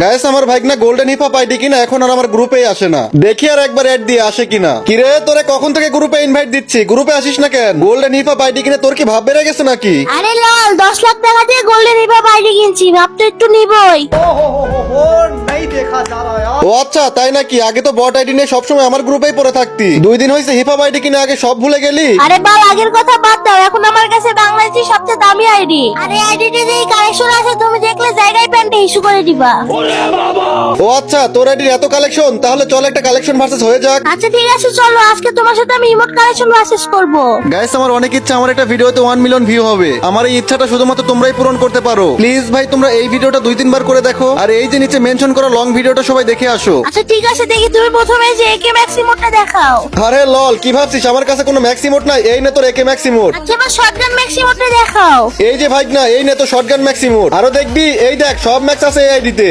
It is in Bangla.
গাইস আমার ভাইগনা গোল্ডেন হিপ আইডি কিনা এখন আর আমার গ্রুপেই আসে না। দেখি আর একবার অ্যাড দিয়ে আসে কিনা। কিরে তোরে কখন থেকে গ্রুপে ইনভাইট দিচ্ছি, গ্রুপে আসিস না কেন? গোল্ডেন হিপ আইডি কিনে তোর কি ভাব বেড়ে গেছে নাকি? আরে লল 10 লাখ টাকা দিয়ে গোল্ডেন হিপ আইডি কিনছি, ভাব তো একটু নিবই। नहीं देखा जा रहा यार। ও আচ্ছা তাই নাকি? আগে তো বট আইডি নিয়ে সবসময় আমার গ্রুপেই পড়ে থাকতি, 2 দিন হয়েছে হিপ আইডি কিনে আগে সব ভুলে গেলি। আরে বাল আগের কথা বাদ দাও, এখন আমার কাছে বাংলাদেশের সবচেয়ে দামি আইডি। আরে আইডিতে যে কালেকশন আছে তুমি দেখলে জায়গায় প্যান্টে ইস্যু করে দিবা। ও আচ্ছা তোর আইডির এত কালেকশন, তাহলে চল একটা কালেকশন ভার্সেস হয়ে যাক। আচ্ছা ঠিক আছে চলো, আজকে তোমার সাথে আমি ইমোট কালেকশন ভার্সেস করব। গাইস আমার অনেক ইচ্ছা আমার একটা ভিডিওতে 1 মিলিয়ন ভিউ হবে। আমার এই ইচ্ছাটা শুধুমাত্র তোমরাই পূরণ করতে পারো। প্লিজ ভাই তোমরা এই ভিডিওটা 2-3 বার করে দেখো, আর এই যে নিচে মেনশন করা লং ভিডিওটা সবাই দেখে আসো। আচ্ছা ঠিক আছে, দেখি তুমি প্রথমে যে একে ম্যাক্স ইমোটটা দেখাও। আরে লল কি ভাবছিস আমার কাছে কোনো ম্যাক্স ইমোট নাই? এই নে তোর একে ম্যাক্স ইমোট। আচ্ছা এবার শটগান ম্যাক্স ইমোটটা দেখাও। এই যে ভাই না, এই নে তো শটগান ম্যাক্স ইমোট। আরো দেখবি, এই দেখ সব ম্যাক্স আছে এই আইডিতে।